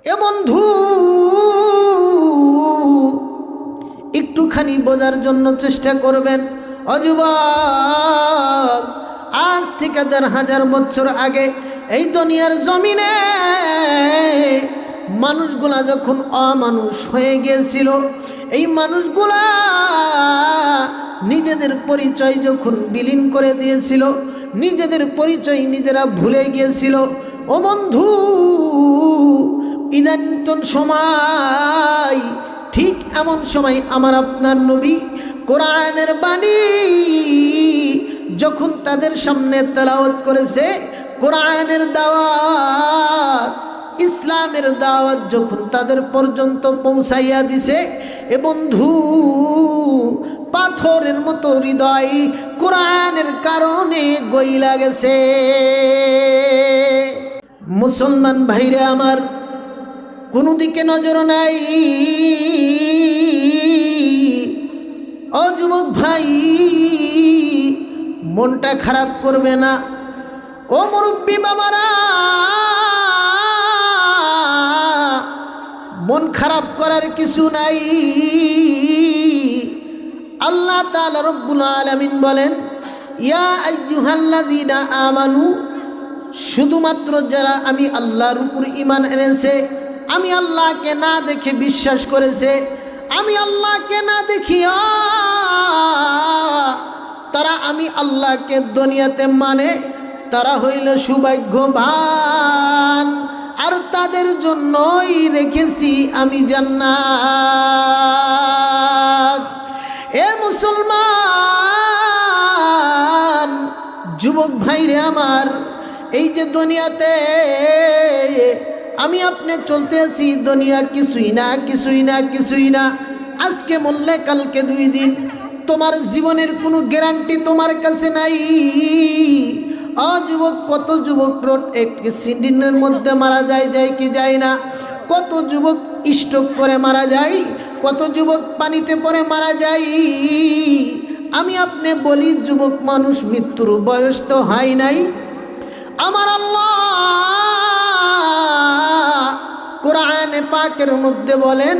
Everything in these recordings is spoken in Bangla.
এ বন্ধু, একটুখানি বোঝার জন্য চেষ্টা করবেন। ও যুবক, আজ থেকে ১,৫০০ বছর আগে এই দুনিয়ার জমিনে মানুষগুলা যখন অমানুষ হয়ে গিয়েছিল, এই মানুষগুলা নিজেদের পরিচয় যখন বিলীন করে দিয়েছিল, নিজেদের পরিচয় নিজেরা ভুলে গিয়েছিল, ও বন্ধু, ইদানিং সময়, ঠিক এমন সময় আমার আপনার নবী কোরআনের বাণী যখন তাদের সামনে তেলাওয়াত করেছে, কোরআনের দাওয়াত, ইসলামের দাওয়াত যখন তাদের পর্যন্ত পৌঁছাইয়া দিছে, এ বন্ধু, পাথরের মতো হৃদয় কোরআনের কারণে গইলা গেছে। মুসলমান ভাইরে আমার, কোনো দিকে নজর নাই। ও যুবক ভাই, মনটা খারাপ করবে না। ও মুরব্বী বাবারা, মন খারাপ করার কিছু নাই। আল্লাহ তাআলা রব্বুল আলামিন বলেন, ইয়া আইয়ুহাল্লাযীনা আমানু, শুধুমাত্র যারা আমি আল্লাহর উপর ঈমান এনেছে, আমি আল্লাহকে না দেখে বিশ্বাস করেছে, আমি আল্লাহকে না দেখিয়া তারা আমি আল্লাহকে দুনিয়াতে মানে, তারা হইল সৌভাগ্যবান, আর তাদের জন্যই রেখেছি আমি জান্নাত। এ মুসলমান যুবক ভাইরে আমার, এই যে দুনিয়াতে আমি আপনি চলতে আছি, দুনিয়া কিছুই না, কিছুই না, কিছুই না। আজকে মরলে কালকে 2 দিন, তোমার জীবনের কোনো গ্যারান্টি তোমার কাছে নাই। যুবক, কত যুবক রোড অ্যাক্সিডেন্টের মধ্যে মারা যায়, যায় কি যায় না? কত যুবক স্ট্রোক করে মারা যায়, কত যুবক পানিতে পড়ে মারা যায়। আমি আপনি বলি, যুবক মানুষ মৃত্যুর বয়স তো হয় নাই। আমার আল্লাহ কোরআনে পাকের মধ্যে বলেন,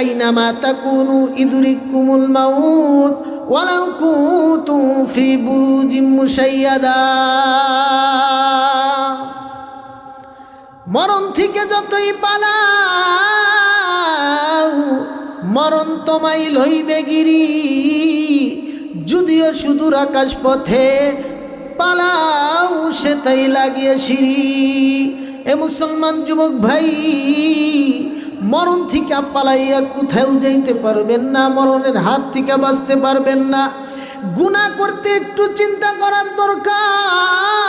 আইনামা তাকুনু ইদরিকুমুল মাউত ওয়ালাউ কুনতুম ফি বুরুজিম মুশাইয়াদা। মরণ থেকে যতই পালাও, মরণ তোমায় লইবে গিরি, যদিও সুদূর আকাশ পথে পালাও সে তাই লাগিয়ে সিঁড়ি। এ মুসলমান যুবক ভাই, মরণ থেকে পালাইয়া কোথাও যাইতে পারবেন না, মরণের হাত থেকে বাঁচতে পারবেন না। গুনাহ করতে একটু চিন্তা করার দরকার।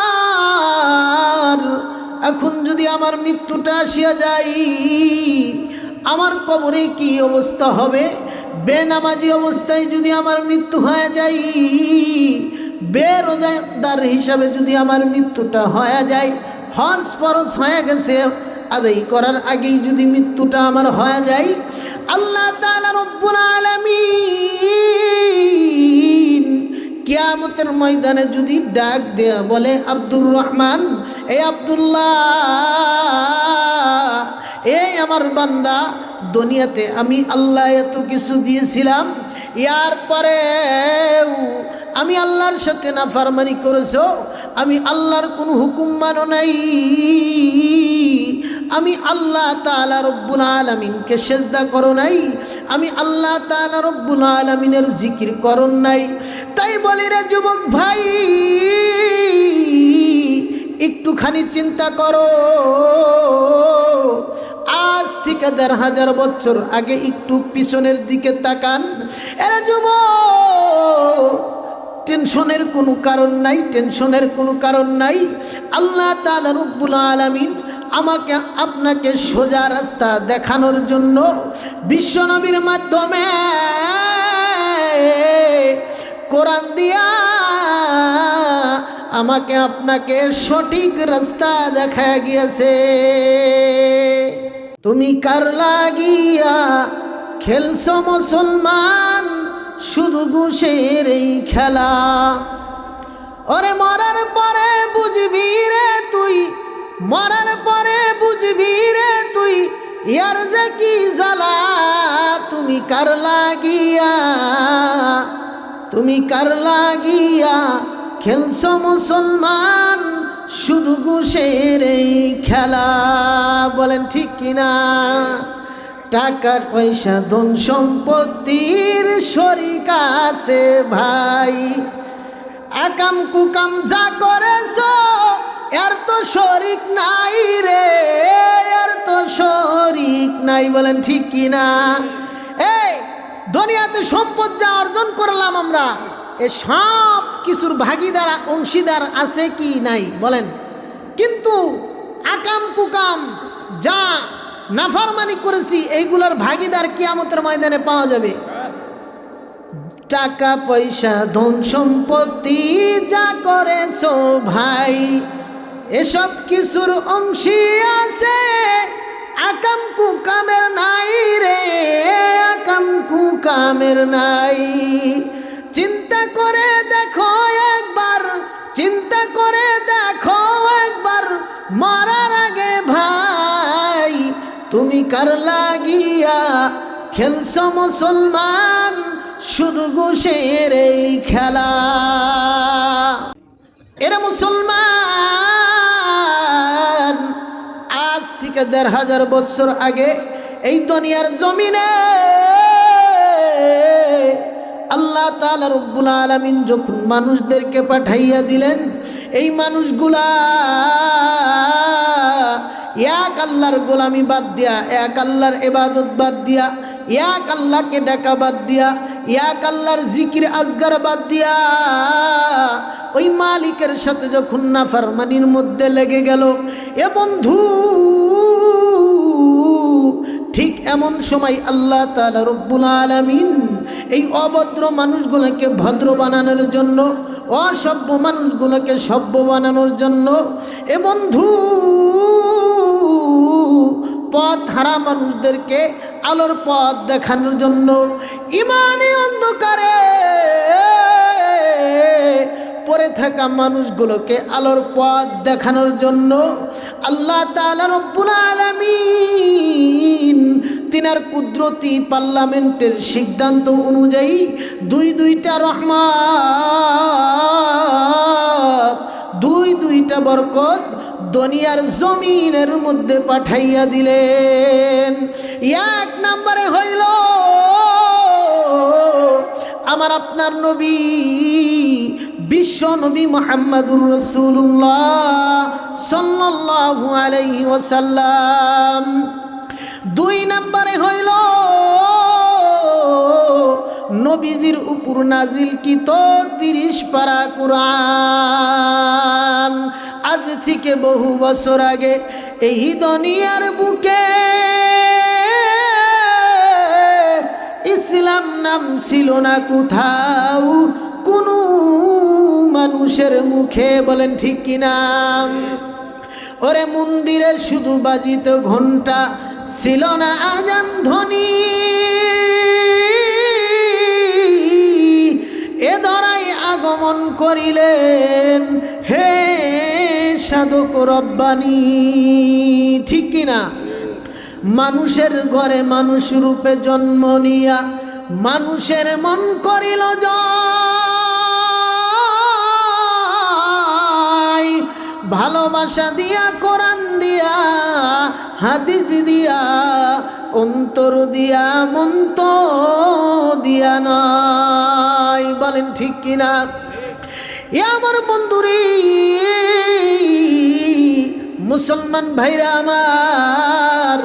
এখন যদি আমার মৃত্যুটা আসিয়া যায়, আমার কবরে কি অবস্থা হবে? বেনামাজি অবস্থায় যদি আমার মৃত্যু হয়ে যায়, বেরোজাদার হিসাবে যদি আমার মৃত্যুটা হয়ে যায়, হজ ফরজ হয়ে গেছে আদায় করার আগেই যদি মৃত্যুটা আমার হয়ে যায়, আল্লাহ তাআলা রব্বুল আলামিন কিয়ামতের ময়দানে যদি ডাক দেয়া বলে, আব্দুর রহমান, এ আব্দুল্লাহ, এই আমার বান্দা, দুনিয়াতে আমি আল্লাহ এত কিছু দিয়েছিলাম, ইয়ার পরেও আমি আল্লাহর সাথে নাফরমানি করেছো, আমি আল্লাহর কোনো হুকুম মানো নাই, আমি আল্লাহ তাআলা রব্বুল আলামিনকে সেজদা করো নাই, আমি আল্লাহ তাআলা রব্বুল আলামিনের জিকির করো নাই। তাই বলি রে যুবক ভাই, একটুখানি চিন্তা করো। আজ থেকে ১,৫০০ বছর আগে একটু পিছনের দিকে তাকান। এরা যুবক, টেনশনের কোনো কারণ নাই, টেনশনের কোনো কারণ নাই। আল্লাহ তাআলা রব্বুল আলামিন আমাকে আপনাকে সোজা রাস্তা দেখানোর জন্য বিশ্বনবীর মাধ্যমে কোরআন দিয়া আমাকে আপনাকে সঠিক রাস্তা দেখা গিয়েছে। তুমি কার লাগিয়া খেলছো মুসলমান, শুধু ঘুষের এই খেলা? ওরে মরার পরে বুঝবি রে তুই, মরার পরে বুঝবি রে তুই, ইয়ার যে কি জ্বালা, তুমি কার লাগিয়া, তুমি কার লাগিয়া খেলছো মুসলমান শুধু ঘুষের এই খেলা। বলেন ঠিক কিনা? টাকার পয়সা ধন সম্পত্তির শরিক আছে ভাই, আকাম কুকাম যা করেছো এর তো শরিক নাই রে, এর তো শরিক নাই। বলেন ঠিক কিনা? এই দুনিয়াতে সম্পদ যা অর্জন করলাম আমরা, এ সব কিছুর ভাগীদার অংশীদার আছে কি নাই বলেন? কিন্তু আকাম কুকাম যা নাফরমানি করেছি এইগুলোর ভাগীদার কিয়ামতের ময়দানে পাওয়া যাবে। টাকা পয়সা ধন সম্পত্তি যা করেছো ভাই, এসব কিছুর অংশী আছে, আকাম কুকামের নাই রে, আকাম কুকামের নাই। চিন্তা করে দেখো একবার, চিন্তা করে দেখো একবার মরার আগে ভাই, তুমি কার লাগিয়া খেলছো মুসলমান শুধু ঘুষের এই খেলা। এরা মুসলমান আজ থেকে ১৫০০ বছর আগে এই দুনিয়ার জমিনে আল্লাহ তাআলা রব্বুল আলামিন যখন মানুষদেরকে পাঠাইয়া দিলেন, এই মানুষগুলা এক আল্লাহর গোলামি বাদ দিয়া, এক আল্লাহর ইবাদত বাদ দিয়া, এক আল্লাহকে ডাকা বাদ দিয়া, এক আল্লাহর জিকির আজগার বাদ দিয়া ওই মালিকের সাথে যখন নাফরমানির মধ্যে লেগে গেল, এ বন্ধু ঠিক এমন সময় আল্লাহ তাআলা রব্বুল আলামিন এই অভদ্র মানুষগুলোকে ভদ্র বানানোর জন্য, অসভ্য মানুষগুলোকে সভ্য বানানোর জন্য, এ বন্ধু পথ হারা মানুষদেরকে আলোর পথ দেখানোর জন্য, ইমানি অন্ধকারে পড়ে থাকা মানুষগুলোকে আলোর পথ দেখানোর জন্য আল্লাহ তাআলা রব্বুল আলামিন তিনার কুদরতি পার্লামেন্টের সিদ্ধান্ত অনুযায়ী দুইটা রহমত, দুইটা বরকত দুনিয়ার জমিনের মধ্যে পাঠাইয়া দিলেন। এক নম্বরে হইল আমার আপনার নবী, বিশ্ব নবী মুহাম্মদুর রাসূলুল্লাহ সাল্লাল্লাহু আলাইহি ওয়াসাল্লাম। 2 নম্বরে হইল নবীজির উপর নাজিলকৃত 30 পারা কুরআন। আজ থেকে বহু বছর আগে এই দুনিয়ার বুকে ইসলাম নাম ছিল না কোথাও কোনো মানুষের মুখে। বলেন ঠিক কিনা? ওরে মন্দিরে শুধু বাজিত ঘন্টা, ছিল না আজান ধ্বনি। এ ধরাই আগমন করিলেন হে সাধক রব্বানী। ঠিক কিনা? মানুষের ঘরে মানুষ রূপে জন্ম নিয়া মানুষের মন করিল জয়, ভালোবাসা দিয়া কোরআন দিয়া হাদিস দিয়া অন্তর দিয়া মন্ত দিয়া নয়। বলেন ঠিক কিনা? এ আমার বন্ধুরে, মুসলমান ভাইরা আমার,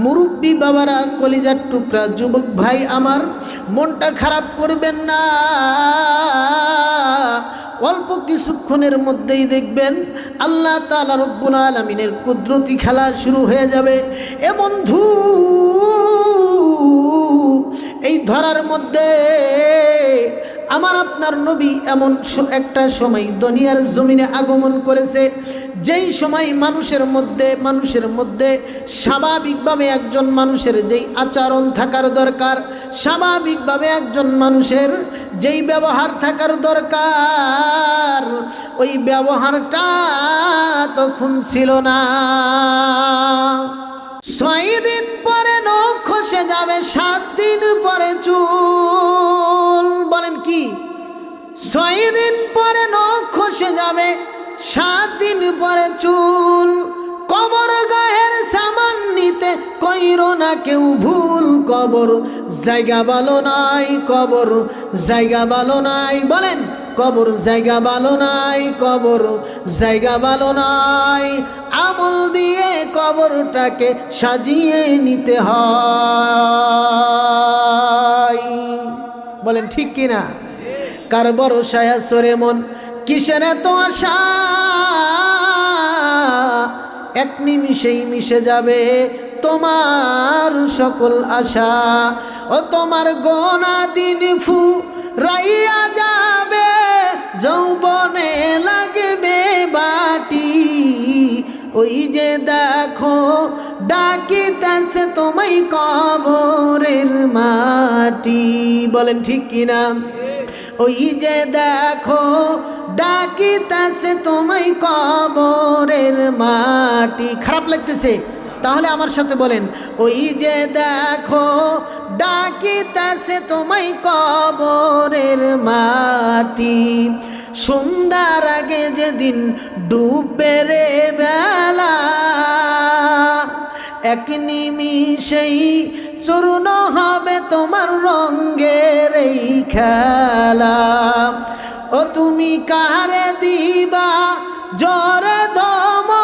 মুরব্বী বাবারা, কলিজার টুকরা যুবক ভাই আমার, মনটা খারাপ করবেন না। অল্প কিছুক্ষণের মধ্যেই দেখবেন আল্লাহ তাআলা রব্বুল আলামিনের কুদরতি খেলা শুরু হয়ে যাবে। এ বন্ধু, এই ধরার মধ্যে আমার আপনার নবী এমন একটা সময় দুনিয়ার জমিনে আগমন করেছে, যেই সময় মানুষের মধ্যে স্বাভাবিকভাবে একজন মানুষের যেই আচরণ থাকার দরকার, স্বাভাবিকভাবে একজন মানুষের যেই ব্যবহার থাকার দরকার, ওই ব্যবহারটা তখন ছিল না। 6 দিন পরে নখ খসে যাবে, 7 দিন পরে চুল। বলেন কি? 6 দিন পরে নখ খসে যাবে, 7 দিন পরে চুল। কবর গায়ের সামান নিতে কইরো না কেউ ভুল। কবর জায়গা ভালো নাই, কবর জায়গা ভালো নাই। বলেন কবর জায়গা ভালো নাই, কবর জায়গা ভালো নাই। আমল দিয়ে কবরটাকে সাজিয়ে নিতে হয়। বলেন ঠিক কিনা? কার ভরসায় সরে মন, কিসের এত আশা? এক নিমিষেই মিশে যাবে তোমার সকল আশা। ও তোমার গোনা দিন ফুরাইয়া যাবে, যৌবনে লাগবে বাটি। ওই যে দেখো ডাকিতেছে তোমায় কবরের মাটি। বলেন ঠিক কিনা? ওই যে দেখো ডাকিতেছে তোমায় কবরের মাটি। খারাপ লাগতেছে? তাহলে আমার সাথে বলেন, ওই যে দেখো ডাকিতেছে তোমায় কবরের মাটি। সন্ধ্যার আগে যেদিন ডুববে রে বেলা, এক নিমিষেই চূর্ণ হবে তোমার রঙের এই খেলা। ও তুমি কারে দিবা জরে দমক,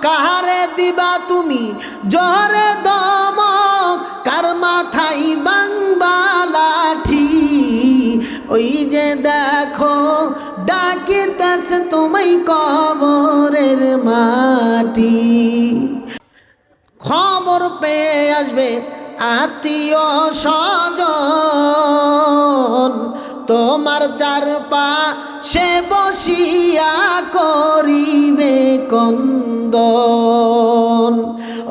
কারে দিবা তুমি জরে দমক, কার মাথায় বাংবা লাঠি। ওই যে দেখো ডাকিতেছে তোমায় কবরের মাটি। খবর পেয়ে আসবে আত্মীয় স্বজন, তোমার চারপাশে বসিয়া করিবে কন্দন।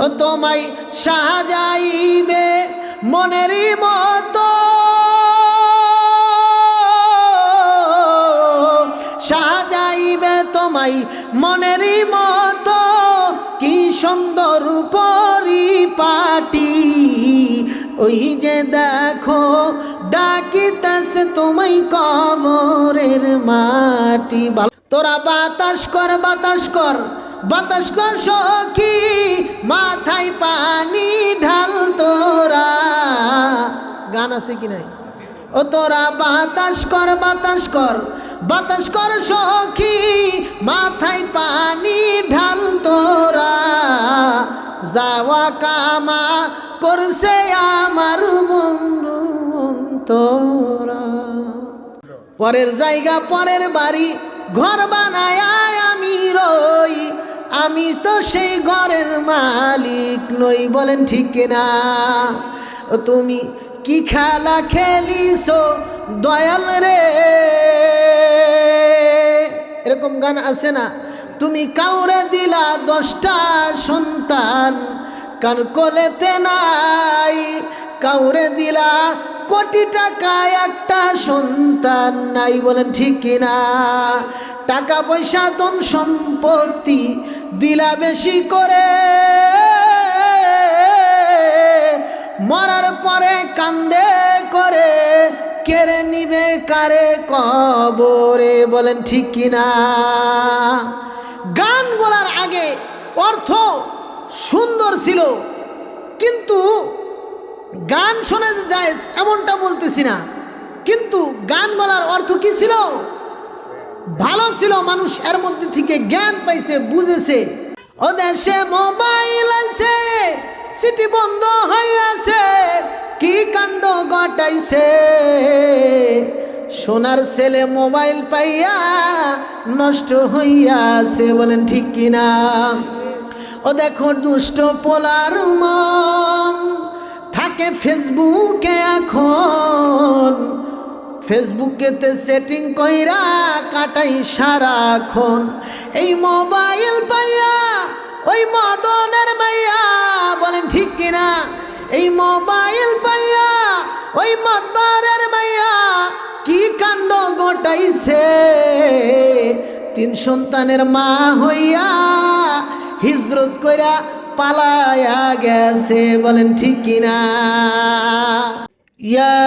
ও তোমায় সাজাইবে মনেরই মতো, সাজাইবে তোমায় মনেরই মতো। কি সুন্দর পরিপাটি। ওই যে দেখো ডাকিতেছে তোমায় কবরের মাটি। তোরা বাতাস কর, বাতাস কর, বাতাস কর সখী, মাথায় পানি ঢাল তোরা। গান আছে কি নাই? ও তোরা বাতাস কর, বাতাস কর, বাতাস কর সখী, মাথায় পানি ঢাল তোরা। যাওয়া কামা করছে আমার বন্ধু তোরা। পরের জায়গা পরের বাড়ি ঘর বানায় আমি রই, আমি তো সেই ঘরের মালিক নই। বলেন ঠিক কিনা? তুমি কি খেলা খেলিছো দয়াল রে? এরকম গান আছে না? তুমি কাউরে দিলা 10টা সন্তান, কার কোলেতে নাই। কাউরে দিলা কোটি টাকা, একটা সন্তান নাই। বলেন ঠিক কিনা? টাকা পয়সা ধন সম্পত্তি দিলা বেশি করে, মরার পরে কান্দে করে কেড়ে নিবে কারে কবরে। বলেন ঠিক কিনা? গান বলার আগে অর্থ সুন্দর ছিল, কিন্তু গান শোনা যায় এমনটা বলতেছি না, কিন্তু গান বলার অর্থ কি ছিল? ভালো ছিল। মানুষ এর মধ্যে থেকে জ্ঞান পাইছে, বুঝেছে। ও দেশে মোবাইল আছে, সিটি বন্ধ হইয়াছে, কি কাণ্ড ঘটাইছে। সোনার ছেলে মোবাইল পাইয়া নষ্ট হইয়াছে। বলেন ঠিক কিনা? ও দেখো দুষ্ট পোলার মন থাকে ফেসবুকে এখন, ফেসবুকেতে সেটিং কইরা কাটাই সারাক্ষণ। এই মোবাইল পাইয়া ওই মদনের মাইয়া। বলেন ঠিক কিনা? এই মোবাইল পাইয়া ওই মদনের মাইয়া কি কাণ্ড ঘটাইছে। 3 সন্তানের মা হইয়া হিজরত কইরা পালায়া গেছে, বলেন ঠিক কিনা? ইয়া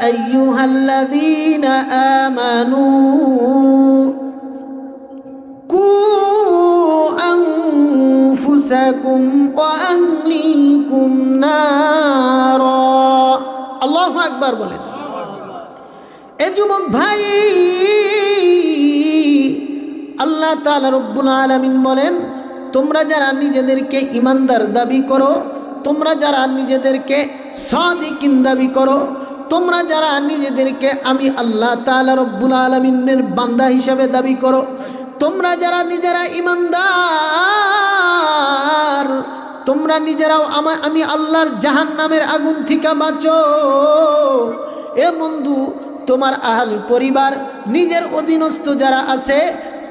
আইয়ুহাল্লাযীনা আমানু কু আনফুসাকুম ওয়া আহলিকুম নারা। আল্লাহু আকবার বলেন। এ যুবক ভাই, আল্লাহ তাআলা রব্বুল আলামিন বলেন, তোমরা যারা নিজেদেরকে ইমানদার দাবি করো, তোমরা যারা নিজেদেরকে সাদিকিন দাবি করো, তোমরা যারা নিজেদেরকে আমি আল্লাহ তাআলা রব্বুল আলামিনের বান্দা হিসাবে দাবি করো, তোমরা যারা নিজেরা ইমানদার, তোমরা নিজেরাও আমি আল্লাহর জাহান্নামের আগুন থেকে বাঁচো। এ বন্ধু, তোমার আহল পরিবার, নিজের অধীনস্থ যারা আছে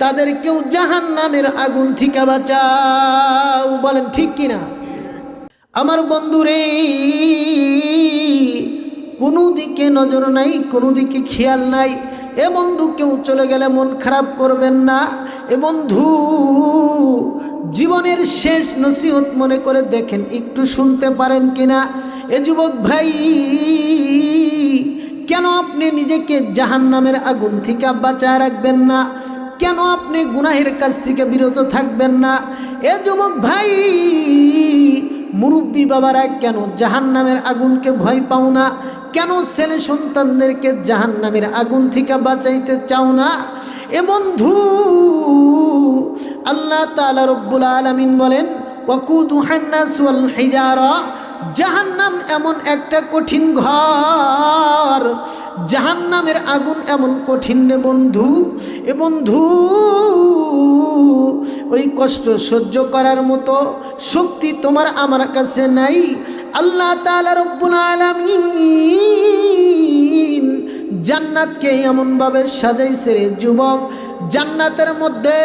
তাদেরকেও জাহান্নামের আগুন থেকে বাঁচাও, বলেন ঠিক কিনা? আমার বন্ধুরে, কোনো দিকে নজর নাই, কোনো দিকে খেয়াল নাই। এ বন্ধু, কেউ চলে গেলে মন খারাপ করবেন না। এ বন্ধু, জীবনের শেষ নসিহত মনে করে দেখেন, একটু শুনতে পারেন কিনা? এ যুবক ভাই, কেন আপনি নিজেকে জাহান্নামের আগুন থেকে বাঁচায় রাখবেন না? কেন আপনি গুনাহের কাছ থেকে বিরত থাকবেন না? এ যুবক ভাই, মুরব্বী বাবারা কেন জাহান্নামের আগুনকে ভয় পাও না? কেন ছেলে সন্তানদেরকে জাহান্নামের আগুন থেকে বাঁচাইতে চাও না? এ বন্ধু, আল্লাহ তাআলা রব্বুল আলামিন বলেন, ওয়াকুদুহান নাস ওয়াল হিজারা, জাহান্নাম এমন একটা কঠিন ঘর, জাহান্নামের আগুন এমন কঠিন রে বন্ধু। এ বন্ধু, ওই কষ্ট সহ্য করার মতো শক্তি তোমার আমার কাছে নাই। আল্লাহ তাআলা রব্বুল আলামিন জান্নাতকে এমনভাবে সাজাইছে রে যুবক, জান্নাতের মধ্যে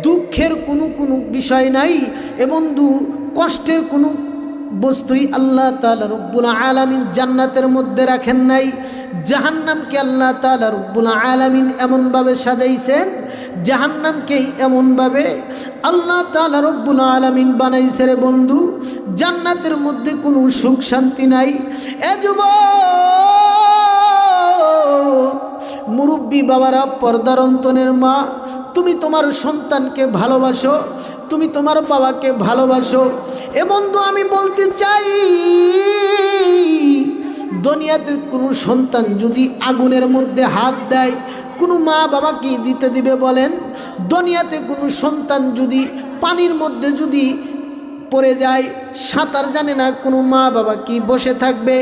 দুঃখের কোনো বিষয় নাই। এ বন্ধু, কষ্টের কোনো বস্তুই আল্লাহ তাআলা রব্বুল আলামিন জান্নাতের মধ্যে রাখেন নাই। জাহান্নামকে আল্লাহ তাআলা রব্বুল আলামিন এমনভাবে সাজাইছেন, জাহান্নামকে এমনভাবে আল্লাহ তাআলা রব্বুল আলামিন বানাইছে রে বন্ধু, জান্নাতের মধ্যে কোনো সুখ শান্তি নাই। এ যুবক, মুরব্বী বাবারা, পর্দার অন্তরের মা, তুমি তোমার সন্তানকে ভালোবাসো, তুমি তোমার বাবাকে ভালোবাসো। এ বন্ধু, আমি বলতে চাই, দুনিয়াতে কোনো সন্তান যদি আগুনের মধ্যে হাত দেয়, কোনো মা বাবা কি দিতে দিবে বলেন? দুনিয়াতে কোনো সন্তান যদি পানির মধ্যে যদি পড়ে যায়, সাঁতার জানে না, কোনো মা বাবা কি বসে থাকবে?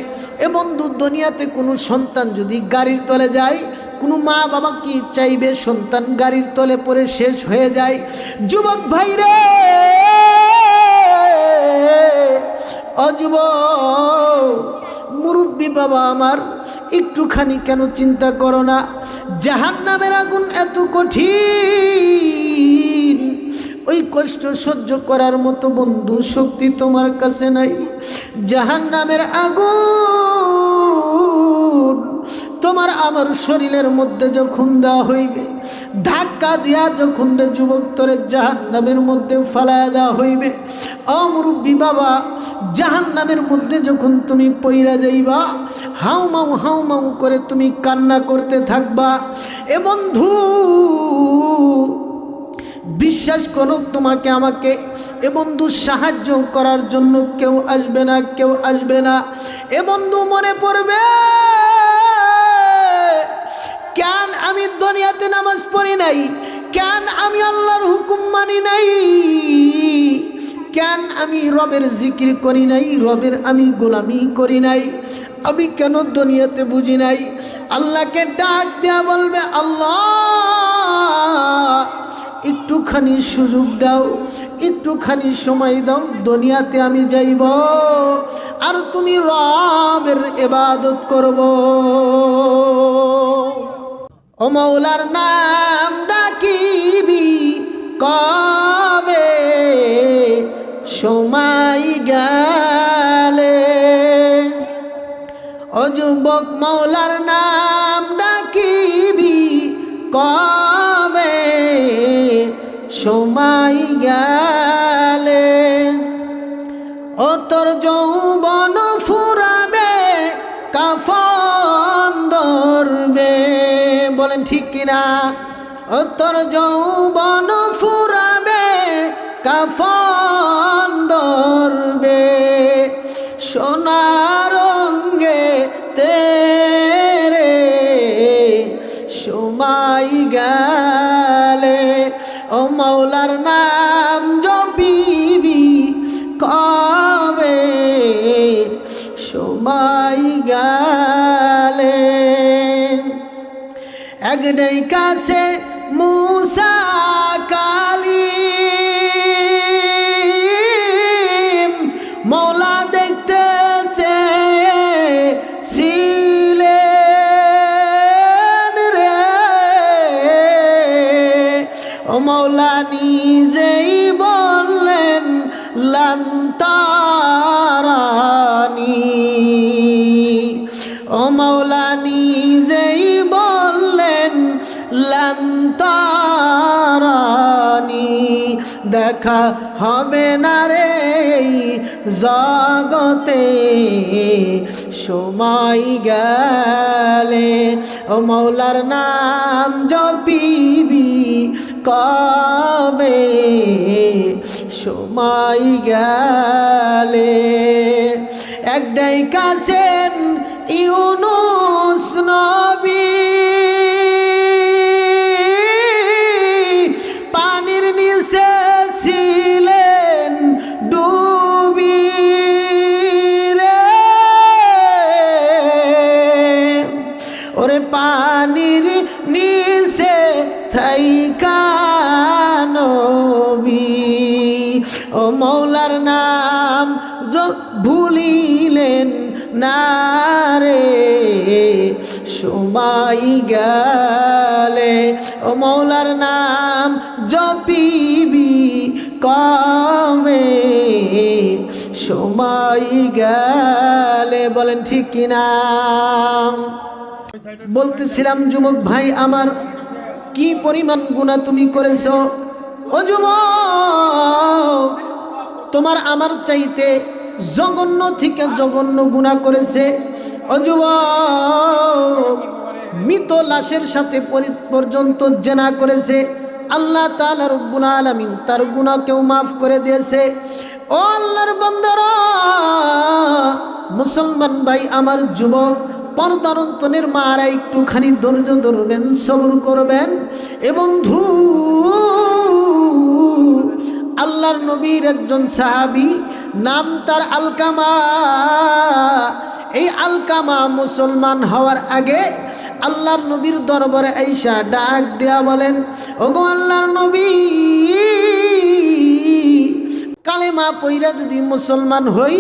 এ বন্ধু, দুনিয়াতে কোনো সন্তান যদি গাড়ির তলে যায়, কোনো মা বাবা কি চাইবে সন্তান গাড়ির তলে পড়ে শেষ হয়ে যায়? যুবক ভাই রে, অযুবক মুরব্বী বাবা আমার, একটুখানি কেন চিন্তা করো না? জাহান্নামের আগুন এত কঠিন, ওই কষ্ট সহ্য করার মতো বন্ধু শক্তি তোমার কাছে নাই। জাহান্নামের আগুন তোমার আমার শরীরের মধ্যে যখন দেওয়া হইবে, ধাক্কা দিয়া যখন যুবক তোরে জাহান্নামের মধ্যে ফালায়া দেওয়া হইবে, মুরব্বী বাবা, জাহান্নামের মধ্যে যখন তুমি পইরা যাইবা, হাউ মাউ করে তুমি কান্না করতে থাকবা। এ বন্ধু, বিশ্বাস করো, তোমাকে আমাকে এ বন্ধু সাহায্য করার জন্য কেউ আসবে না, কেউ আসবে না। এ বন্ধু, মনে পড়বে, কেন আমি দুনিয়াতে নামাজ পড়ি নাই? কেন আমি আল্লাহর হুকুম মানি নাই? কেন আমি রবের জিকির করি নাই? রবের আমি গোলামি করি নাই? আমি কেন দুনিয়াতে বুঝি নাই? আল্লাহকে ডাক দেয়া বলবে, আল্লাহ একটুখানি সুযোগ দাও, একটুখানি সময় দাও, দুনিয়াতে আমি যাইব আর তুমি রবের ইবাদত করব। ও মাওলার নাম ডাকিবি কবে সময় গেলে? ও যুবক, মাওলার নাম ডাকিবি কবে সময় গেলে ও তোর যৌবন ফুরাবে কাফন ধরবে। বলেন ঠিক কিনা? ও তোর যৌবন ফুরাবে কাফন ধরবে, সোনার রঙে তেরে সময় গেলে ও মৌলার নাম জপিবি কবে সময় গেলে। একটাই কাছে মুসা কালিম মৌলা দেখতে চেয়েছিলেন রে, ও মৌলা নিজেই বললেন লান্তারানি, ও মৌলা নিজেই বললেন লান্তারানি, দেখা হবে না রে জগতে সময় গেলে, ও মৌলার নাম জপিবি কবে সময় গেলে। একটাই কাছেন ইউনুস নবী পানির নিচে ছিলেন ডুবি রে, ওরে পানির নিচে থাইকা নবী ও মৌলার নাম ভুলিলেন না রে সময় গেলে, ও মৌলার নাম জপিবি কবে সময় গেলে। বলেন ঠিক কিনা? বলতেছিলাম যুবক ভাই আমার, কি পরিমাণ গুনাহ তুমি করেছো। ও যুবক, তোমার আমার চাইতে জঘন্য থেকে জঘন্য গুনাহ করেছে। ও যুবক, মৃত লাশের সাথে পর্যন্ত জেনা করেছে। আল্লাহ তাআলা রব্বুল আলামিন তার গুনাহকেও মাফ করে দিয়েছে। ও আল্লাহর বান্দারা, মুসলমান ভাই আমার, যুবক পর্দার অন্তরের মারা একটুখানি ধৈর্য ধরবেন, সবর করবেন। এ বন্ধু, আল্লাহর নবীর একজন সাহাবী, নাম তার আলকামা। এই আলকামা মুসলমান হওয়ার আগে আল্লাহর নবীর দরবারে আইসা ডাক দেয়া বলেন, ওগো আল্লাহর নবী, কালেমা পইরা যদি মুসলমান হই,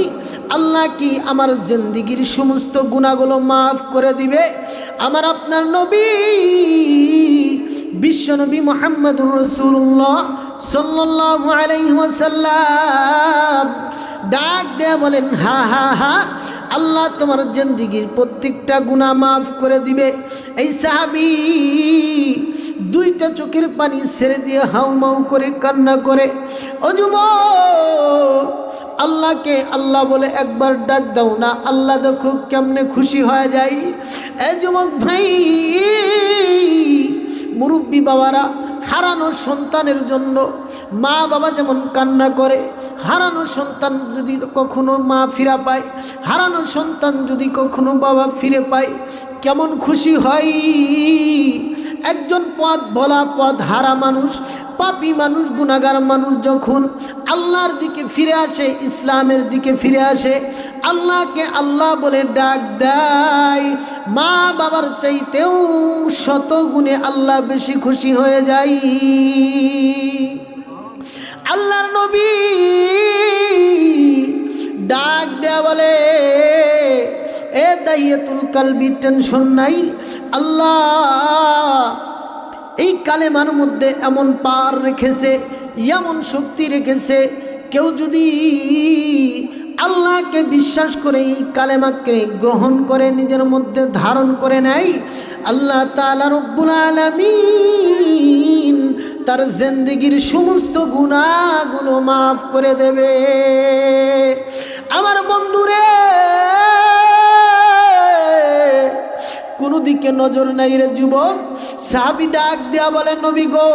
আল্লাহ কি আমার জিন্দেগীর সমস্ত গুনাহগুলো মাফ করে দিবে? আমার আপনার নবী বিশ্বনবী মুহাম্মদুর রাসূলুল্লাহ সাল্লাল্লাহু আলাইহি ওয়াসাল্লাম ডাক দেয়া বলেন, হা হা হা, আল্লাহ তোমার জিন্দেগীর প্রত্যেকটা গুনাহ মাফ করে দিবে। এই সাহাবী দুইটা চোখের পানি ছেড়ে দিয়ে হাউমাউ করে কান্না করে। ও যুবক, আল্লাহকে আল্লাহ বলে একবার ডাক দাও না, আল্লাহ দেখো কেমনে খুশি হয়ে যায়। এই যুবক ভাই, মুরব্বী বাবারা, হারানো সন্তানের জন্য মা বাবা যেমন কান্না করে, হারানো সন্তান যদি কখনো মা ফিরে পায়, হারানো সন্তান যদি কখনো বাবা ফিরে পায়, কেমন খুশি হয়। একজন পথ ভোলা পথ হারা মানুষ, পাপী মানুষ, গুনাহগার মানুষ যখন আল্লাহর দিকে ফিরে আসে, ইসলামের দিকে ফিরে আসে, আল্লাহকে আল্লাহ বলে ডাক দেয়, মা বাবার চাইতেও শত গুণে আল্লাহ বেশি খুশি হয়ে যায়। আল্লাহর নবী ডাক দেয়া বলে, এ দাইয়াতুল কলবি, টেনশন নাই, আল্লাহ এই কালেমার মধ্যে এমন পার রেখেছে, এমন শক্তি রেখেছে, কেউ যদি আল্লাহকে বিশ্বাস করে এই কালেমাকে গ্রহণ করে নিজের মধ্যে ধারণ করে নেয়, আল্লাহ তাআলা রব্বুল আলামিন তার জিন্দেগীর সমস্ত গুনাহগুলো মাফ করে দেবে। আমার বন্ধুরে, কোনো দিকে নজর নাই রে যুবক। সাহাবী ডাক দেয়া বলে, নবী গো,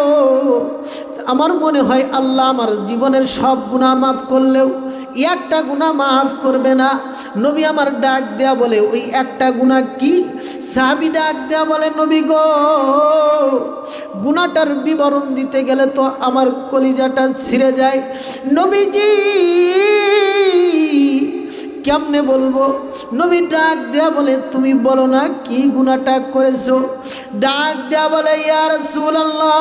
আমার মনে হয় আল্লাহ আমার জীবনের সব গুনাহ মাফ করলেও একটা গুনাহ মাফ করবে না। নবী আমার ডাক দেয়া বলে, ওই একটা গুনাহ কি? সাহাবী ডাক দেয়া বলে, নবী গো, গুনাহটার বিবরণ দিতে গেলে তো আমার কলিজাটা ছিঁড়ে যায়। নবীজি কেমনে বলবো? নবী ডাক দেয়া বলে, তুমি বলো না কি গুনাহটা করেছো। ডাক দেয়া বলে, ইয়া রাসূলুল্লাহ,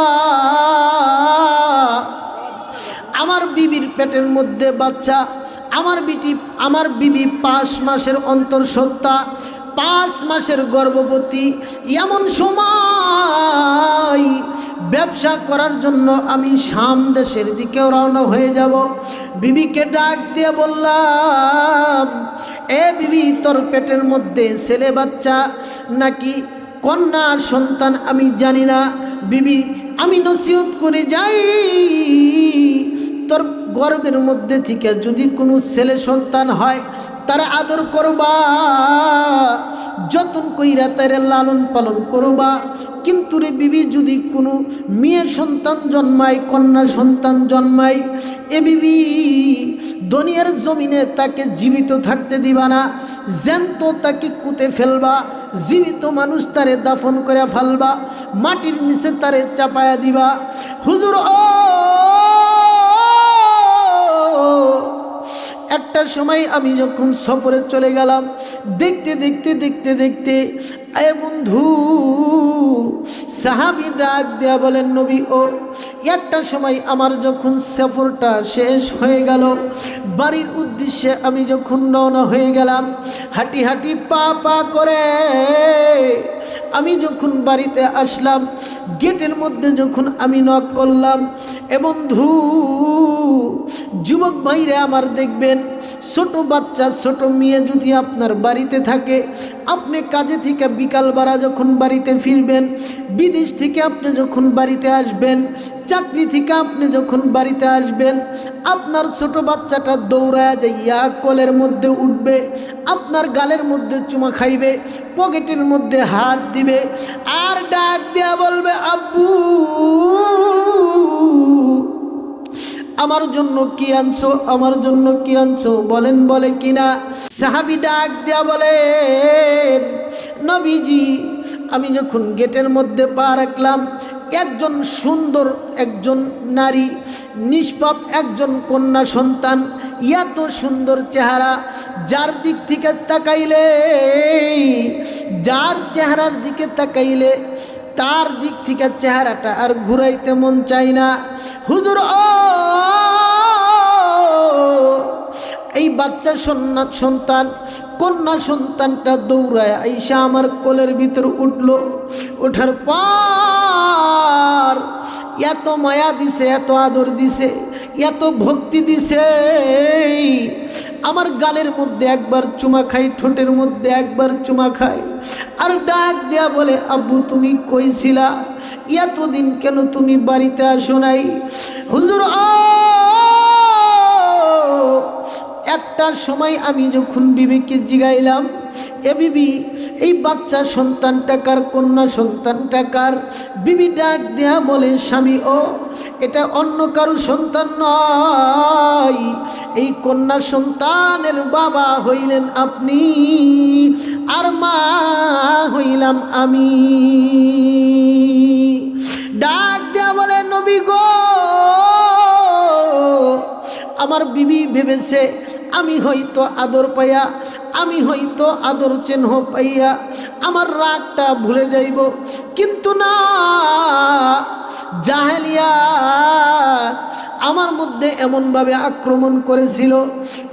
আমার বিবির পেটের মধ্যে বাচ্চা, আমার বিবি 5 মাসের অন্তঃসত্ত্বা, 5 মাসের গর্ভবতী। এমন সময় ব্যবসা করার জন্য আমি শাম দেশের দিকেও রওনা হয়ে যাব। বিবিকে ডাক দিয়ে বললাম, এ বিবি, তোর পেটের মধ্যে ছেলে বাচ্চা নাকি কন্যা সন্তান আমি জানি না। বিবি, আমি নসিহত করে যাই, তোর গর্ভের মধ্যে থেকে যদি কোনো ছেলে সন্তান হয় তারা আদর করবা, যতন কইরা তারে লালন পালন করবা। কিন্তু রে বিবি, যদি কোনো মেয়ে সন্তান জন্মায়, কন্যা সন্তান জন্মায়, এ বিবি দুনিয়ার জমিনে তাকে জীবিত থাকতে দিবা না, জ্যান্ত তাকে কুতে ফেলবা, জীবিত মানুষ তারে দাফন করে ফেলবা, মাটির নিচে তারে চাপায়া দিবা। হুজুর, একটা সময় আমি যখন সফরে চলে গেলাম, দেখতে দেখতে দেখতে দেখতে এ বন্ধু, সাহাবী ডাক দেয়া বলেন, নবী ও, একটা সময় আমার যখন সফরটা শেষ হয়ে গেল, বাড়ির উদ্দেশ্যে আমি যখন রওনা হয়ে গেলাম, হাঁটি হাঁটি পা পা করে আমি যখন বাড়িতে আসলাম, গেটের মধ্যে যখন আমি নক করলাম, এ বন্ধু, যুবক ভাইরে আমার দেখবেন, ছোট বাচ্চা ছোট মেয়ে যদি আপনার বাড়িতে থাকে, আপনি কাজে থেকে বিকালবেলা যখন বাড়িতে ফিরবেন, বিদেশ থেকে আপনি যখন বাড়িতে আসবেন, চাকরি থেকে আপনি যখন বাড়িতে আসবেন, আপনার ছোট বাচ্চাটা দৌড়ায়া যাইয়া কোলের মধ্যে উঠবে, আপনার গালের মধ্যে চুমা খাইবে, পকেটের মধ্যে হাত দিবে, আর ডাক দেয়া বলবে, আব্বু আমার জন্য কি আনছো, আমার জন্য কি আনছো, বলেন, বলে কিনা। সাহাবী ডাক দেয়া বলেন, নবীজি, আমি যখন গেটের মধ্যে পা রাখলাম, একজন সুন্দর একজন নারী, নিষ্পাপ একজন কন্যা সন্তান, এত সুন্দর চেহারা, যার দিক থেকে তাকাইলে, যার চেহারার দিকে তাকাইলে তার দিক থেকে চেহারাটা আর ঘুরাইতে মন চাই না। হুজুর, এই বাচ্চা সন্তান, কন্যা সন্তানটা দৌড়ায় আইসা আমার কোলের ভিতর উঠল। ওঠার পর এত মায়া দিছে, এত আদর দিছে, এত ভক্তি দিছে, আমার গালের মধ্যে একবার চুমা খাই, ঠোঁটের মধ্যে একবার চুমা খাই, আর ডাক দেয়া বলে, আব্বু তুমি কইছিলা, এতদিন কেন তুমি বাড়িতে আসো নাই? হুজুর, একটা সময় আমি যখন বিবিকে জিগাইলাম, এ বিবি, এই বাচ্চা সন্তানটা কার, কন্যা সন্তানটা কার? বিবি ডাক দেয়া বলে, স্বামী, ও এটা অন্য কারো সন্তান নয়, এই কন্যা সন্তানের বাবা হইলেন আপনি, আর মা হইলাম আমি। ডাক দেয়া বলে, নবী গো, আমার বিবি ভেবেছে আমি হয়তো আদর পাইয়া, আমি হয়তো আদর চিহ্ন পাইয়া আমার রাগটা ভুলে যাইব, কিন্তু না, জাহেলিয়াত আমার মধ্যে এমনভাবে আক্রমণ করেছিল।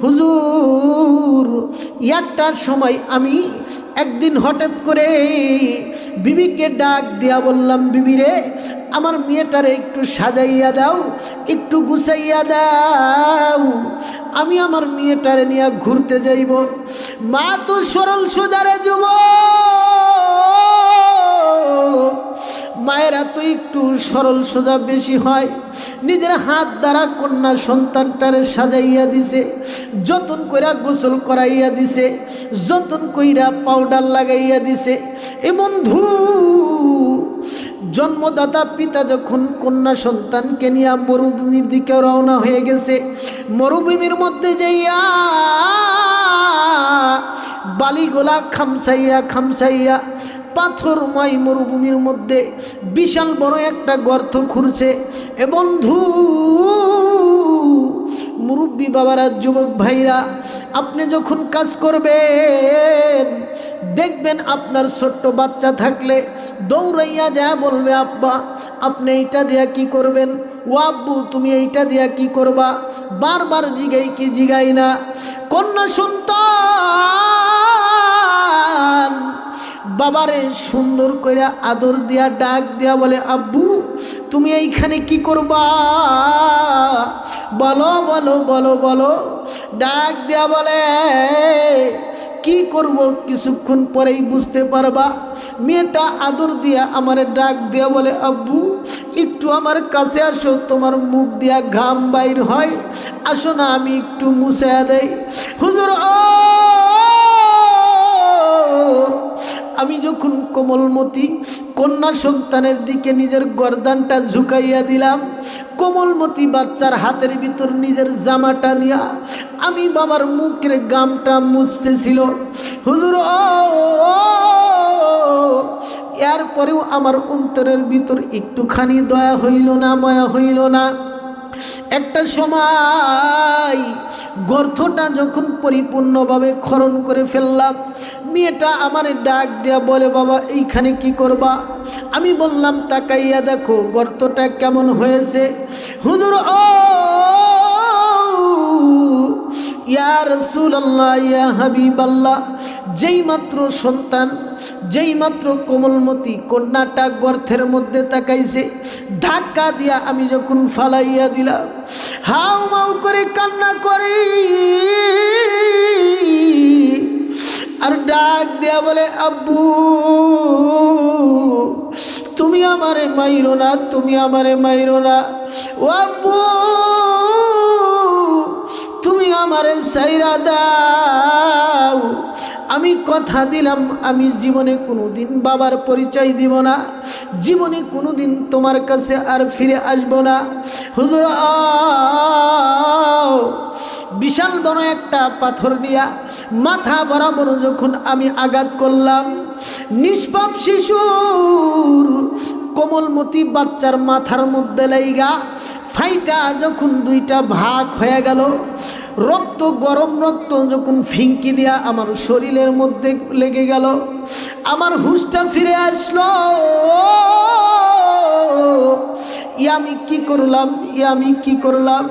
হুজুর, একটা সময় আমি একদিন হঠাৎ করে বিবিকে ডাক দিয়া বললাম, বিবি রে, আমার মেয়েটারে একটু সাজাইয়া দাও, একটু গুছাইয়া দাও, আমি আমার মেয়েটারে নিয়ে ঘুরতে যাইব। মা তো সরল সোজারে যুবক, মায়েরা তো একটু সরল সোজা বেশি হয়, নিজের হাত দ্বারা কন্যা সন্তানটারে সাজাইয়া দিছে, যতন কইরা গোসল করাইয়া দিছে, যতন কইরা পাউডার লাগাইয়া দিছে। এ বন্ধু, জন্মদাতা পিতা যখন কন্যা সন্তানকে নিয়ে মরুভূমির দিকে রওনা হয়ে গেছে, মরুভূমির মধ্যে যাইয়া বালিগোলা খামসাইয়া খামসাইয়া পাথরময় মরুভূমির মধ্যে বিশাল বড় একটা গর্ত খুঁড়ছে। এ বন্ধু, মুরব্বী বাবারা, যুবক ভাইরা, আপনি যখন কাজ করবেন দেখবেন আপনার ছোট্ট বাচ্চা থাকলে দৌড়াইয়া যা বলবে, আব্বা আপনি এইটা দিয়া কি করবেন, ও আব্বু তুমি এইটা দিয়া কি করবা, বারবার জিগাই কি জিগাই না। কন্যা সন্তান বাবারে সুন্দর কইরা আদর দিয়া ডাক দিয়া বলে, আব্বু তুমি এইখানে কি করবা, বলো বলো বলো বলো। ডাক দিয়া বলে, কি করব কিছুক্ষণ পরেই বুঝতে পারবা। মেয়েটা আদর দিয়া আমারে ডাক দিয়া বলে, আব্বু একটু আমার কাছে আসো, তোমার মুখ দিয়া ঘাম বাইর হয়, আসো না আমি একটু মুছে দেই। হুজুর, আমি যখন কোমলমতি কন্যা সন্তানের দিকে নিজের গর্দানটা ঝুঁকাইয়া দিলাম, কোমলমতি বাচ্চার হাতের ভিতর নিজের জামাটা নিয়া আমি বাবার মুখের গামটা মুছতেছিল। হুজুর, এরপরেও আমার অন্তরের ভিতর একটুখানি দয়া হইল না, মায়া হইল না। একটা সময় গর্তটা যখন পরিপূর্ণভাবে খনন করে ফেললাম, মেয়েটা আমারে ডাক দিয়া বলে, বাবা এইখানে কি করবা। আমি বললাম, তাকাইয়া দেখো গর্তটা কেমন হয়েছে। হুজুর, ইয়া রাসূলুল্লাহ, ইয়া হাবিবাল্লাহ, যেই মাত্র সন্তান, যেই মাত্র কোমলমতি কন্যাটা গর্তের মধ্যে তাকাইছে, ধাক্কা দিয়া আমি যখন ফালাইয়া দিলাম, হাউ মাউ করে কান্না করে আর ডাক দিয়া বলে, আব্বু তুমি আমারে মাইরো না, তুমি আমারে মাইরো না, ও আব্বু তুমি আমারে সাইরা দাও। আমি কথা দিলাম আমি জীবনে কোনোদিন বাবার পরিচয় দিব না, জীবনে কোনোদিন তোমার কাছে আর ফিরে আসব না। হুজুর, বিশাল বড় একটা পাথর নিয়া মাথা বরাবর যখন আমি আঘাত করলাম, নিষ্পাপ শিশুর কোমলমতি বাচ্চার মাথার মধ্যে লাইগা ফাইটা যখন দুইটা ভাগ হয়ে গেল, রক্ত, গরম রক্ত যখন ফিঙ্কি দিয়া আমার শরীরের মধ্যে লেগে গেল, আমার হুঁশটা ফিরে আসলো। আমি কি করলাম, আমি কি করলাম,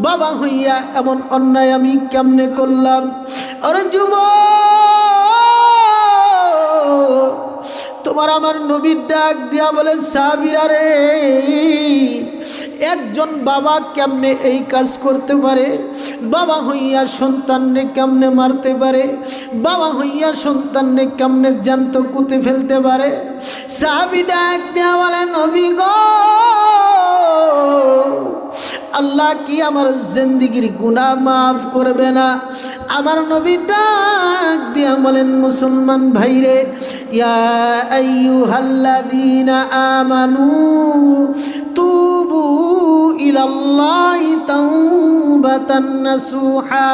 বাবা হইয়া এমন অন্যায় আমি কেমনে করলাম। আরে যুবক, তোমার আমার নবীর ডাক দিয়া বলে, সাহাবীরা রে, একজন বাবা কেমনে এই কাজ করতে পারে, বাবা হইয়া সন্তানরে কেমনে মারতে পারে, বাবা হইয়া সন্তানরে কেমনে জ্যান্ত কুতে ফেলতে পারে। সাহাবী ডাক দিয়া বলে, নবী গো, আল্লাহ কি আমার জিন্দেগির গুনাহ মাফ করবে না? আমার নবী ডাক দিয়া বলেন, মুসলমান ভাইরে, ইয়া আইয়ুহাল্লাযীনা আমানু তুবু ইলাল্লাহি তাওবাতান নাসুহা।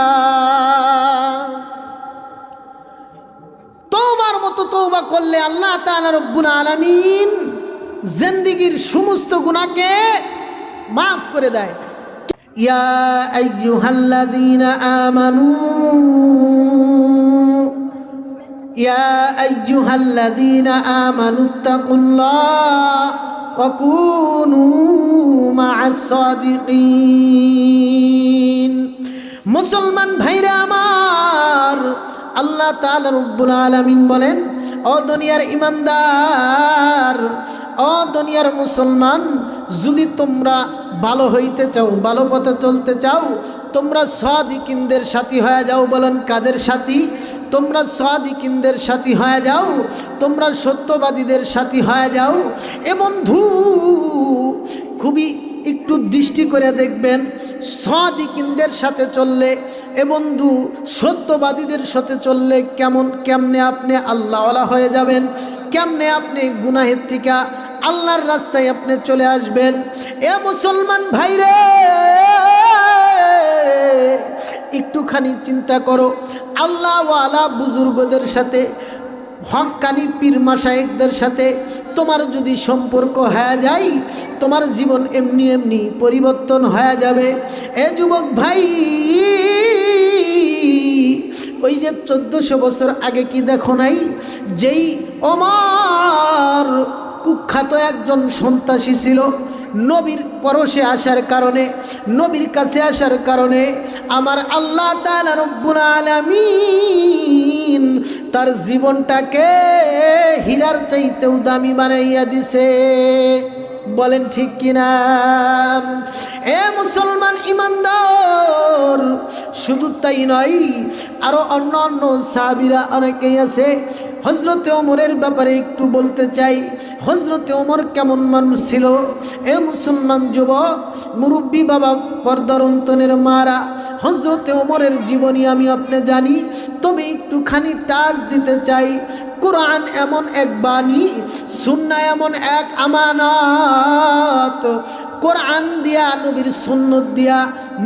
তওবার মতো তওবা করলে আল্লাহ তাআলা রব্বুল আলামিন জিন্দেগির সমস্ত গুনাহকে মাফ করে দেয়। ইয়া আইয়ুহাল্লাযীনা আমানু, ইয়া আইয়ুহাল্লাযীনা আমানুত্তাকুল্লাহ ওয়া কুনু মা'আস সাদিকিন। মুসলমান ভাইরা আমার, আল্লাহ তাআলা রব্বুল আলামিন বলেন, ও দুনিয়ার ইমানদার, ও দুনিয়ার মুসলমান, যদি তোমরা ভালো হইতে চাও, ভালো পথে চলতে চাও, তোমরা সাদিকিনদের সাথী হয়ে যাও। বলেন কাদের সাথী? তোমরা সাদিকিনদের সাথী হয়ে যাও, তোমরা সত্যবাদীদের সাথী হয়ে যাও। এ বন্ধু খুবই একটু দৃষ্টি করে দেখবেন, সাদিকিনদের সাথে চললে, এ বন্ধু সত্যবাদীদের সাথে চললে কেমনে আপনি আল্লাহওয়ালা হয়ে যাবেন, কেমনে আপনি গুনাহের থেকে আল্লাহর রাস্তায় আপনি চলে আসবেন। এ মুসলমান ভাইরে, একটুখানি চিন্তা করো, আল্লাহওয়ালা বুজুর্গদের সাথে, হক্কানি পীর মাশায়েখদের সাথে তোমার যদি সম্পর্ক হয়ে যায়, তোমার জীবন এমনি এমনি পরিবর্তন হয়ে যাবে। এ যুবক ভাই, ওই যে 1400 বছর আগে কি দেখো নাই, যেই ওমর কুখ্যাত একজন সন্ত্রাসী ছিল, নবীর পরশে আসার কারণে, নবীর কাছে আসার কারণে আমার আল্লাহ তাআলা রব্বুল আলামিন তার জীবনটাকে হীরার চাইতেও দামি বানাইয়া দিছে। বলেন ঠিক কিনা? এ মুসলমান ইমানদার, শুধু তাই নয়, আরো অন্য অন্য সাহাবীরা অনেকেই আছে। হযরতে ওমরের ব্যাপারে একটু বলতে চাই। হযরতে ওমর কেমন মানুষ ছিল? এ মুসলমান যুবক, মুরব্বী বাবা, পর্দার অন্তরের মারা, হযরতে ওমরের জীবনী আমি আপনি জানি, তবে একটুখানি টাচ দিতে চাই। কোরআন এমন এক বাণী, সুন্নাহ এমন এক আমানত। কোরআন দিয়া, নবীর সুন্নত দিয়া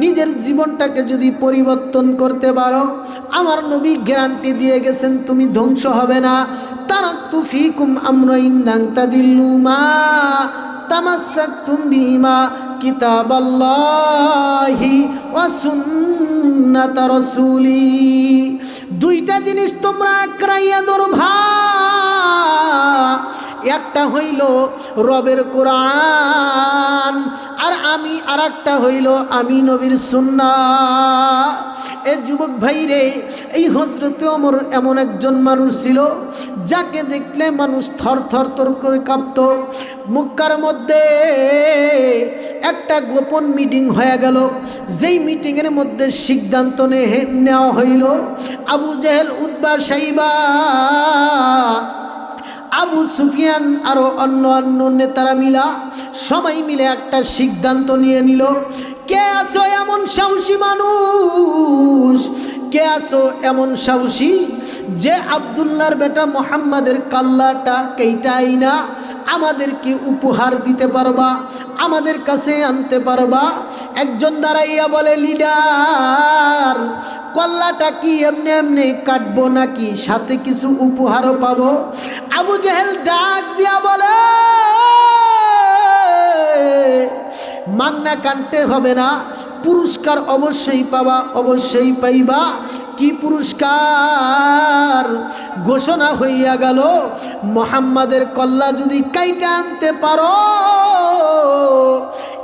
নিজের জীবনটাকে যদি পরিবর্তন করতে পারো, আমার নবী গ্যারান্টি দিয়ে গেছেন তুমি ধ্বংস হবে না। তারাকতু ফীকুম আমরাইন লান তাদিল্লু মা তামাসসাকতুম বিহিমা কিতাবাল্লাহি ওয়া সুন্নাতা রাসূলি। দুইটা জিনিস তোমরা আঁকড়াইয়া ধরবা, একটা হইল রবের কোরআন, আর আরেকটা হইল আমি নবীর সুন্নাহ। এ যুবক ভাই রে, এই হযরতে ওমর এমন একজন মানুষ ছিল যাকে দেখলে মানুষ থর থর থর করে কাঁপত। মক্কার মধ্যে একটা গোপন মিটিং হয়ে গেল, যেই মিটিংয়ের মধ্যে সিদ্ধান্ত নেওয়া হইল আবু জেহেল, উতবা, সাইবা, আবু সুফিয়ান আরো অন্য অন্য নেতারা মিলা সবাই মিলে একটা সিদ্ধান্ত নিয়ে নিল। কে আছো এমন সাহসী মানুষ, কে আছো এমন সাহসী যে আব্দুল্লাহর বেটা মুহাম্মাদের কাল্লাটা কেইটাই না আমাদেরকে উপহার দিতে পারবা, আমাদের কাছে আনতে পারবা? একজন দাঁড়াইয়া বলে, লিডার, কল্লাটা কি এমনি এমনি কাটবো নাকি সাথে কিছু উপহারও পাবো? আবু জেহেল ডাক দিয়া বলে, মাগনা কানতে হবে না, পুরস্কার অবশ্যই পাবা, অবশ্যই পাইবা। কি পুরস্কার? ঘোষণা হইয়া গেল, মুহাম্মাদের কল্লা যদি কাইটা আনতে পারো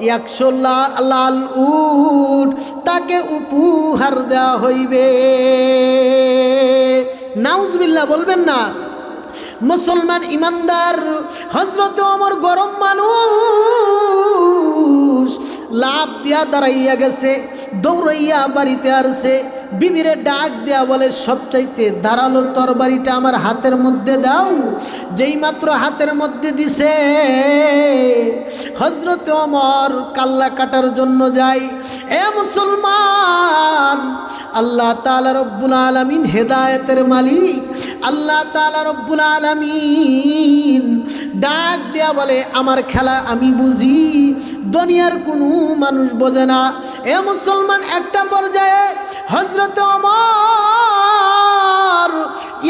100 লাল উট তাকে উপহার দেওয়া হইবে। নাউজুবিল্লাহ বলবেন না? মুসলমান ইমানদার, হযরত ওমর গরম মানুষ, লাভ দিয়া দাঁড়াইয়া গেছে, দৌড়াইয়া বাড়িতে আসছে, বিবিরে ডাক দেয়া বলে, সবচাইতে ধারালো তরবারিটা আমার হাতের মধ্যে দাও। যেই মাত্র হাতের মধ্যে দিছে, হযরত ওমর কাল্লা কাটার জন্য যায়। এ মুসলমান, আল্লাহ তাআলা রব্বুল আলামিন হেদায়েতের মালিক, আল্লাহ তাআলা রব্বুল আলামিন ডাক দেয়া বলে, আমার খেলা আমি বুঝি, দুনিয়ার কোনো মানুষ বোঝে না। এ মুসলমান, একটা পর্যায়ে হযরত ওমর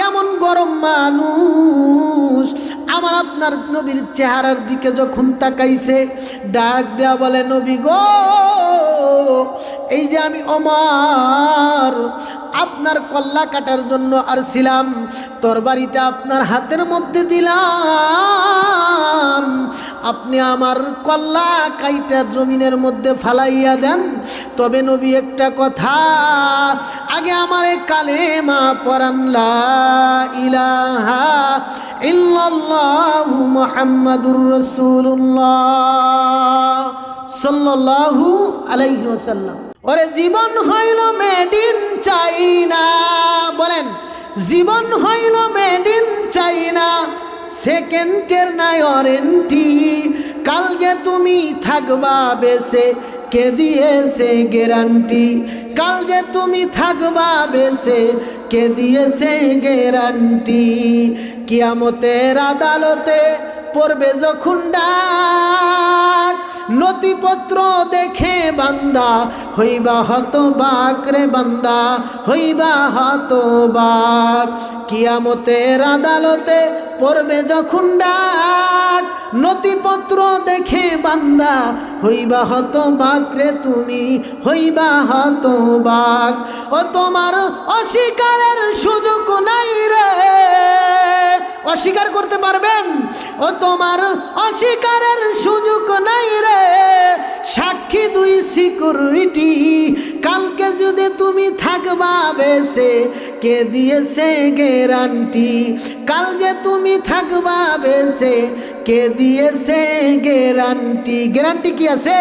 এমন গরম মানুষ, আমার আপনার নবীর চেহারার দিকে যখন তাকাইছে, ডাক দেয়া বলে, নবী গো, এই যে আমি ওমর আপনার কল্লা কাটার জন্য আসছিলাম, তরবারিটা আপনার হাতের মধ্যে দিলাম, আপনি আমার কল্লা কাইটা জমিনের মধ্যে ফালাইয়া দেন। তবে নবী একটা কথা, আগে আমারে কালেমা পড়ান, লা ইলাহা ইল্লাল্লাহু মুহাম্মাদুর রাসূলুল্লাহ। সাল্লাল্লাহু আলাইহি ওয়াসাল্লাম। ওরে জীবন হইল মেড ইন চাইনা, বলেন জীবন হইল মেড ইন চাইনা, সেকেন্ডের নাই ওয়ারেন্টি, কাল যে তুমি থাকবা বেঁচে কে দিয়েছে গ্যারান্টি, কাল যে তুমি থাকবা বেঁচে কে দিয়েছে গ্যারান্টি। কিয়ামতের আদালতে পড়বে যখন ডাক, নথিপত্র দেখে বান্দা হইবা হতবাক রে বান্দা, হইবা হতবাক। কিয়ামতের আদালতে পড়বে যখন ডাক, নথিপত্র দেখে বান্দা হইবা হতবাক রে তুমি, হইবা হতবাক। ও তোমার অস্বীকারের সুযোগ নাই রে, অস্বীকার করতে পারবেন? ও তোমার অস্বীকারের সুযোগ নাই রে, সাক্ষী দুই সিকিউরিটি, কালকে যদি তুমি থাকবা বেঁচে কে দিয়েছে গ্যারান্টি, কাল যে তুমি থাকবা বেঁচে কে দিয়েছে গ্যারান্টি। গ্যারান্টি কি আছে?